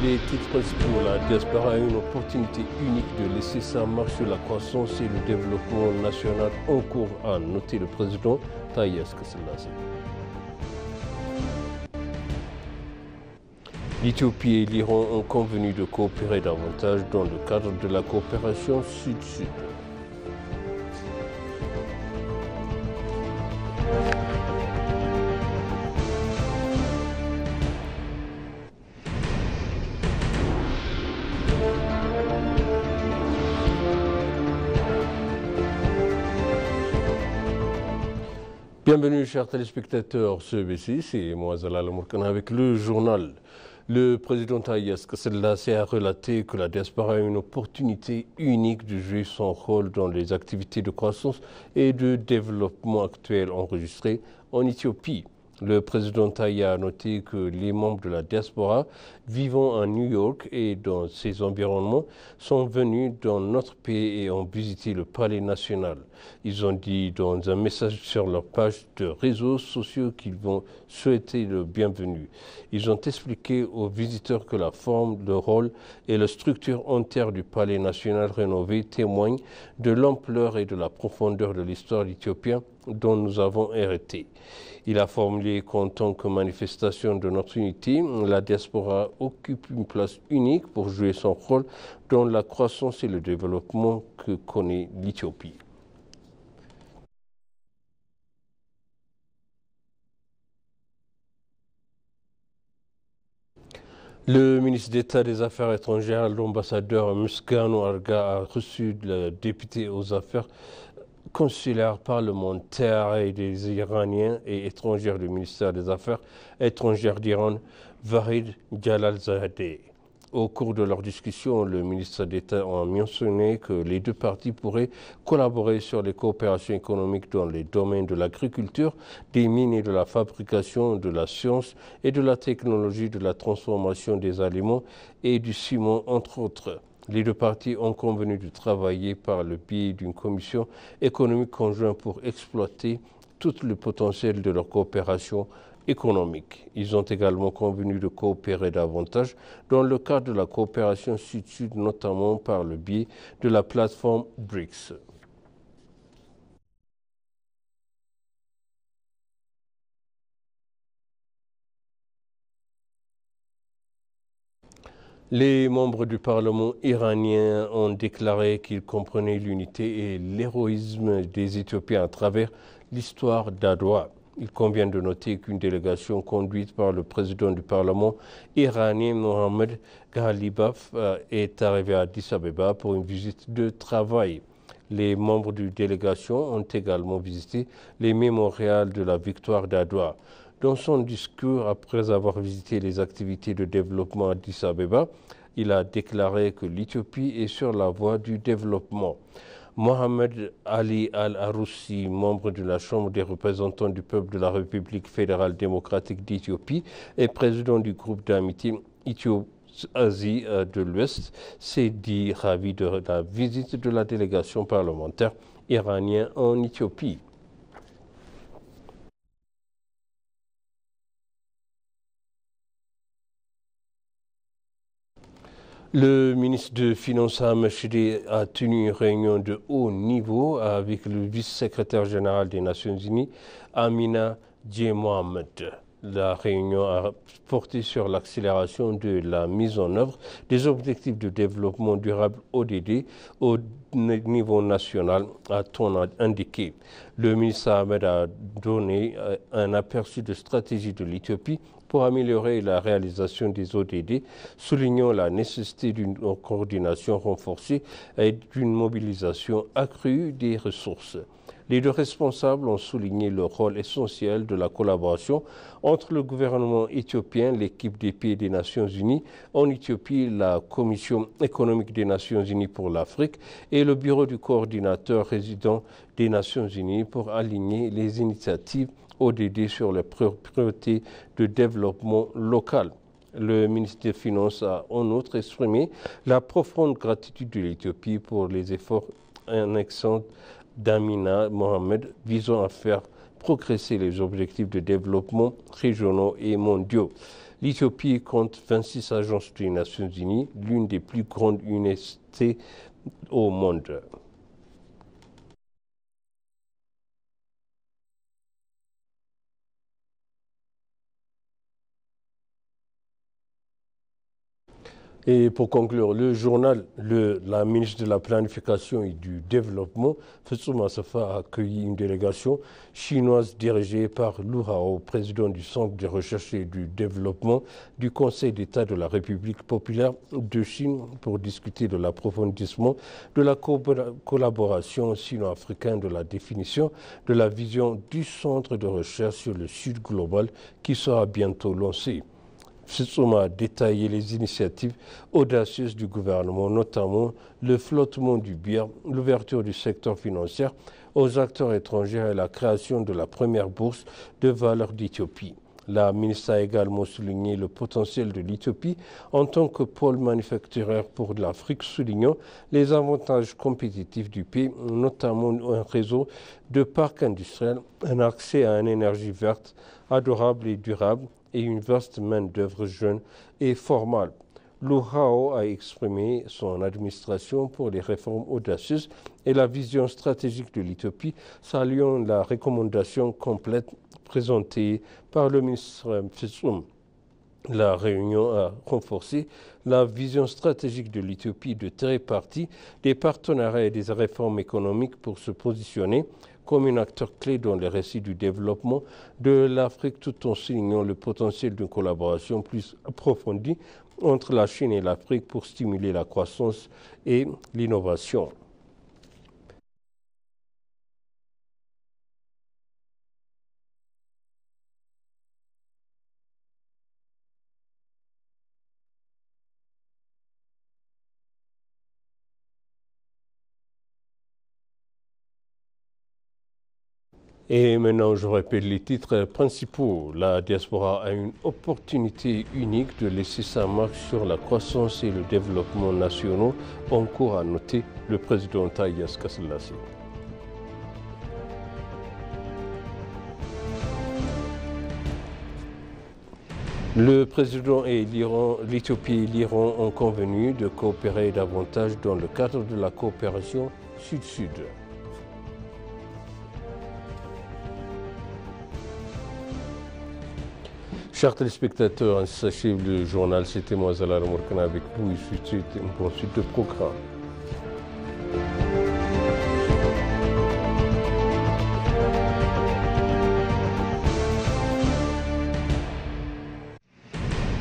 Les titres principaux, la diaspora a une opportunité unique de laisser sa marque sur la croissance et le développement national en cours, a noté le président Taye Asselassie. L'Éthiopie et l'Iran ont convenu de coopérer davantage dans le cadre de la coopération Sud-Sud. Bienvenue chers téléspectateurs sur B6, c'est moi Zalal Mourkana avec le journal. Le président Taye Asselassie a relaté que la diaspora a une opportunité unique de jouer son rôle dans les activités de croissance et de développement actuelles enregistrées en Éthiopie. Le président Taye a noté que les membres de la diaspora vivant à New York et dans ses environnements sont venus dans notre pays et ont visité le Palais national. Ils ont dit dans un message sur leur page de réseaux sociaux qu'ils vont souhaiter le bienvenu. Ils ont expliqué aux visiteurs que la forme, le rôle et la structure entière du Palais national rénové témoignent de l'ampleur et de la profondeur de l'histoire éthiopienne dont nous avons hérité. Il a formulé qu'en tant que manifestation de notre unité, la diaspora occupe une place unique pour jouer son rôle dans la croissance et le développement que connaît l'Éthiopie. Le ministre d'État des Affaires étrangères, l'ambassadeur Musgano Arga, a reçu le député aux affaires consulaires, parlementaires et des Iraniens et étrangers du ministère des Affaires étrangères d'Iran, Vahid Jalalzadeh. Au cours de leur discussion, le ministre d'État a mentionné que les deux parties pourraient collaborer sur les coopérations économiques dans les domaines de l'agriculture, des mines et de la fabrication, de la science et de la technologie, de la transformation des aliments et du ciment, entre autres. Les deux parties ont convenu de travailler par le biais d'une commission économique conjointe pour exploiter tout le potentiel de leur coopération économique. Ils ont également convenu de coopérer davantage dans le cadre de la coopération Sud-Sud, notamment par le biais de la plateforme BRICS. Les membres du Parlement iranien ont déclaré qu'ils comprenaient l'unité et l'héroïsme des Éthiopiens à travers l'histoire d'Adwa. Il convient de noter qu'une délégation conduite par le président du Parlement iranien Mohamed Ghalibaf est arrivée à Addis Abeba pour une visite de travail. Les membres de la délégation ont également visité les mémorials de la victoire d'Adwa. Dans son discours, après avoir visité les activités de développement à Addis Abeba, il a déclaré que l'Éthiopie est sur la voie du développement. Mohamed Ali Al-Aroussi, membre de la Chambre des représentants du peuple de la République fédérale démocratique d'Éthiopie et président du groupe d'amitié Éthiopie-Asie de l'Ouest, s'est dit ravi de la visite de la délégation parlementaire iranienne en Éthiopie. Le ministre des Finances Ahmed Shideh a tenu une réunion de haut niveau avec le vice-secrétaire général des Nations Unies, Amina J. Mohamed. La réunion a porté sur l'accélération de la mise en œuvre des objectifs de développement durable ODD au niveau national, a-t-on indiqué. Le ministre Ahmed a donné un aperçu de stratégie de l'Éthiopie pour améliorer la réalisation des ODD, soulignant la nécessité d'une coordination renforcée et d'une mobilisation accrue des ressources. Les deux responsables ont souligné le rôle essentiel de la collaboration entre le gouvernement éthiopien, l'équipe des pays des Nations Unies, en Éthiopie, la Commission économique des Nations Unies pour l'Afrique et le bureau du coordinateur résident des Nations Unies pour aligner les initiatives ODD sur les priorités de développement local. Le ministre des Finances a en outre exprimé la profonde gratitude de l'Éthiopie pour les efforts annexants d'Amina Mohamed visant à faire progresser les objectifs de développement régionaux et mondiaux. L'Éthiopie compte 26 agences des Nations Unies, l'une des plus grandes universités au monde. Et pour conclure, le journal, la ministre de la Planification et du Développement, Fetsuma Safa, a accueilli une délégation chinoise dirigée par Lu Hao, président du Centre de recherche et du développement du Conseil d'État de la République populaire de Chine pour discuter de l'approfondissement de la collaboration sino-africaine, de la définition de la vision du Centre de recherche sur le Sud global qui sera bientôt lancé. Fetsuma a détaillé les initiatives audacieuses du gouvernement, notamment le flottement du bière, l'ouverture du secteur financier aux acteurs étrangers et la création de la première bourse de valeur d'Éthiopie. La ministre a également souligné le potentiel de l'Éthiopie en tant que pôle manufacturier pour l'Afrique, soulignant les avantages compétitifs du pays, notamment un réseau de parcs industriels, un accès à une énergie verte, adorable et durable, et une vaste main-d'œuvre jeune et formale. Lu Hao a exprimé son administration pour les réformes audacieuses et la vision stratégique de l'Éthiopie, saluant la recommandation complète présentée par le ministre Fetsum. La réunion a renforcé la vision stratégique de l'Éthiopie de tirer parti des partenariats et des réformes économiques pour se positionner comme un acteur clé dans le récit du développement de l'Afrique, tout en soulignant le potentiel d'une collaboration plus approfondie entre la Chine et l'Afrique pour stimuler la croissance et l'innovation. Et maintenant, je répète les titres principaux. La diaspora a une opportunité unique de laisser sa marque sur la croissance et le développement nationaux, encore à noter le président Taye Asselassie. Le président et l'Éthiopie et l'Iran ont convenu de coopérer davantage dans le cadre de la coopération Sud-Sud. Chers téléspectateurs, ainsi s'achève le journal. C'était moi, Zala Ramorkana, avec vous. Une bonne suite de programme.